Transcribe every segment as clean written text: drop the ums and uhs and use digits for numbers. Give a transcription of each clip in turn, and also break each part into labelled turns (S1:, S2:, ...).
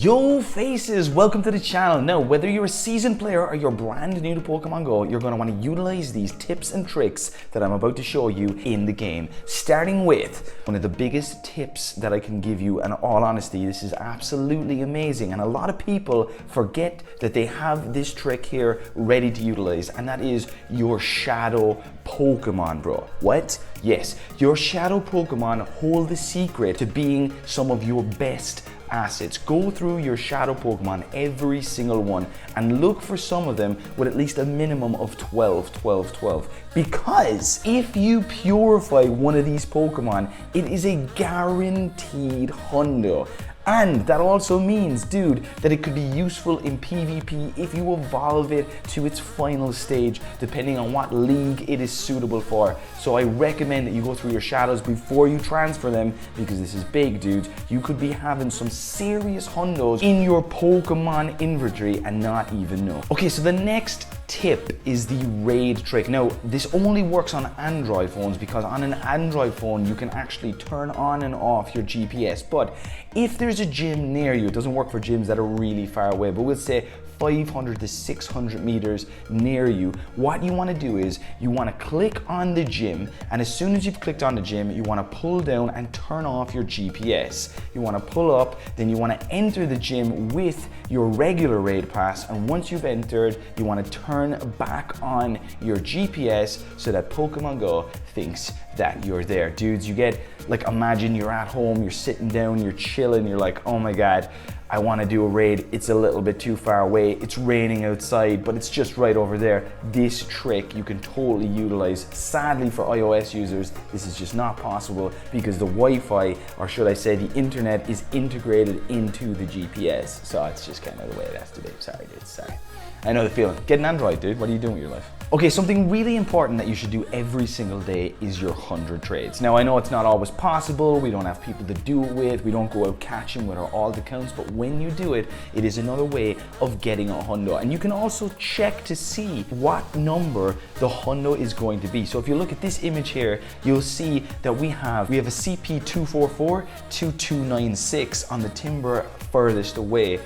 S1: Yo faces, welcome to the channel. Now, whether you're a seasoned player or you're brand new to Pokemon Go, you're going to want to utilize these tips and tricks that I'm about to show you in the game. Starting with one of the biggest tips that I can give you, and all honesty, this is absolutely amazing. And a lot of people forget that they have this trick here ready to utilize, and that is your shadow Pokemon, bro. What? Yes, your shadow Pokemon hold the secret to being some of your best assets. Go through your shadow Pokemon, every single one, and look for some of them with at least a minimum of 12. Because if you purify one of these Pokemon, it is a guaranteed hundo. And that also means, dude, that it could be useful in PvP if you evolve it to its final stage, depending on what league it is suitable for. So I recommend that you go through your shadows before you transfer them, because this is big, dude. You could be having some serious hundos in your Pokemon inventory and not even know. Okay, so the next tip is the raid trick. Now, this only works on Android phones, because on an Android phone you can actually turn on and off your GPS. But if there's a gym near you, it doesn't work for gyms that are really far away, but we'll say 500 to 600 meters near you, what you want to do is you want to click on the gym, and as soon as you've clicked on the gym, you want to pull down and turn off your GPS. You want to pull up, then you want to enter the gym with your regular raid pass, and once you've entered, you want to turn back on your GPS so that Pokemon Go thinks that you're there. Dudes, you get, like, imagine you're at home, you're sitting down, you're chilling, you're like, oh my god, I want to do a raid, it's a little bit too far away, it's raining outside, but it's just right over there. This trick you can totally utilize. Sadly for iOS users, this is just not possible because the Wi-Fi, or should I say the internet, is integrated into the GPS. So it's just kind of the way it has to be. Sorry, dude, sorry. I know the feeling. Get an Android, dude. What are you doing with your life? Okay, something really important that you should do every single day is your 100 trades. Now, I know it's not always possible. We don't have people to do it with. We don't go out catching with our alt accounts, but when you do it, it is another way of getting a hundo. And you can also check to see what number the hundo is going to be. So if you look at this image here, you'll see that we have a CP 244 to 296 on the timber furthest away.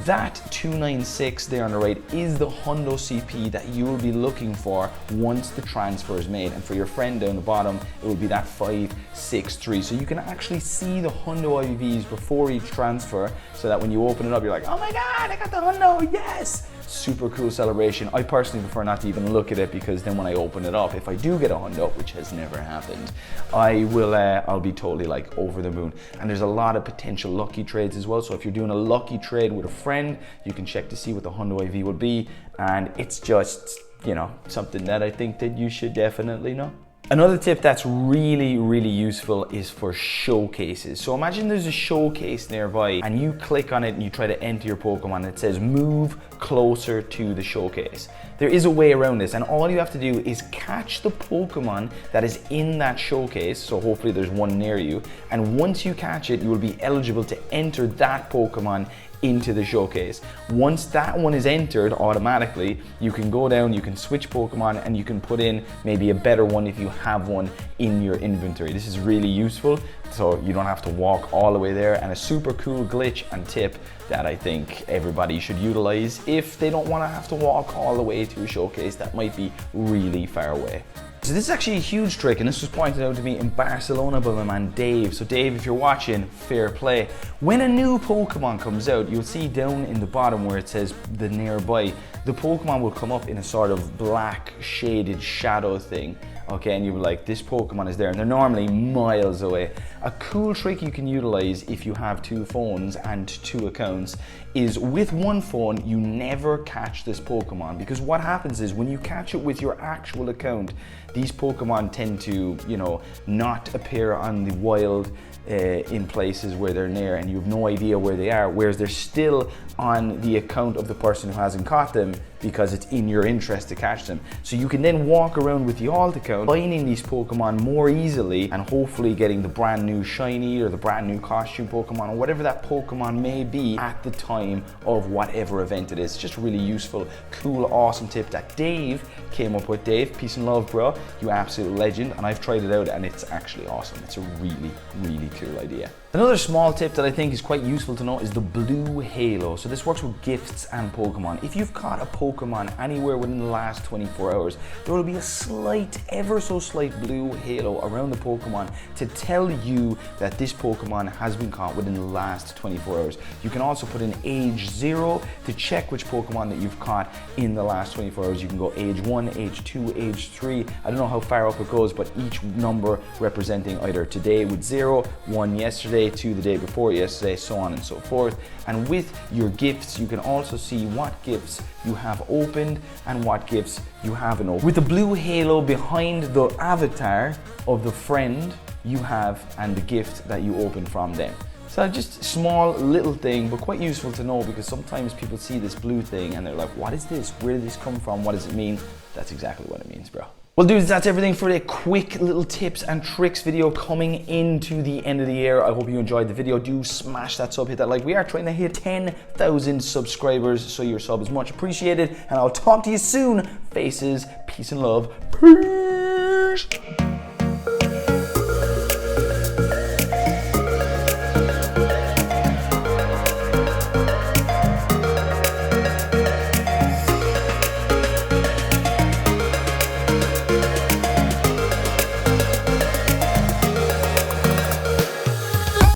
S1: That 296 there on the right is the hundo CP that you will be looking for once the transfer is made. And for your friend down the bottom, it will be that 563. So you can actually see the hundo IVs before each transfer, so that when you open it up, you're like, oh my god, I got the hundo, yes! Super cool celebration. I personally prefer not to even look at it, because then when I open it up, if I do get a hundo, which has never happened, I'll be totally like over the moon. And there's a lot of potential lucky trades as well. So if you're doing a lucky trade with a friend, you can check to see what the hundo IV will be. And it's just, you know, something that I think that you should definitely know. Another tip that's really useful is for showcases. So imagine there's a showcase nearby and you click on it and you try to enter your Pokemon, and it says move closer to the showcase. There is a way around this, and all you have to do is catch the Pokemon that is in that showcase. So hopefully there's one near you, and once you catch it, you will be eligible to enter that Pokemon into the showcase. Once that one is entered automatically, you can go down, you can switch Pokemon, and you can put in maybe a better one if you have one in your inventory. This is really useful, so you don't have to walk all the way there, and a super cool glitch and tip that I think everybody should utilize if they don't want to have to walk all the way to a showcase that might be really far away. So this is actually a huge trick, and this was pointed out to me in Barcelona by my man Dave. So Dave, if you're watching, fair play. When a new Pokemon comes out, you'll see down in the bottom where it says the nearby, the Pokemon will come up in a sort of black shaded shadow thing. Okay, and you're like, this Pokemon is there, and they're normally miles away. A cool trick you can utilize if you have two phones and two accounts is, with one phone, you never catch this Pokemon, because what happens is when you catch it with your actual account, these Pokemon tend to, you know, not appear on the wild in places where they're near, and you have no idea where they are, whereas they're still on the account of the person who hasn't caught them, because it's in your interest to catch them. So you can then walk around with the alt account, finding these Pokemon more easily, and hopefully getting the brand new shiny or the brand new costume Pokemon, or whatever that Pokemon may be at the time of whatever event it is. Just really useful, cool, awesome tip that Dave came up with. Dave, peace and love, bro. You absolute legend, and I've tried it out and it's actually awesome. It's a really cool idea. Another small tip that I think is quite useful to know is the blue halo. So this works with gifts and Pokemon. If you've caught a Pokemon anywhere within the last 24 hours, there will be a slight, ever so slight blue halo around the Pokemon to tell you that this Pokemon has been caught within the last 24 hours. You can also put in age 0 to check which Pokemon that you've caught in the last 24 hours. You can go age 1, age 2, age 3. I don't know how far up it goes, but each number representing either today with 0, 1 yesterday, 2 the day before yesterday, so on and so forth. And with your gifts, you can also see what gifts you have opened and what gifts you haven't opened. With the blue halo behind the avatar of the friend you have and the gift that you opened from them. So just a small little thing, but quite useful to know, because sometimes people see this blue thing and they're like, what is this? Where did this come from? What does it mean? That's exactly what it means, bro. Well, dudes, that's everything for the quick little tips and tricks video coming into the end of the year. I hope you enjoyed the video. Do smash that sub, hit that like. We are trying to hit 10,000 subscribers, so your sub is much appreciated. And I'll talk to you soon. Faces, peace and love. Peace.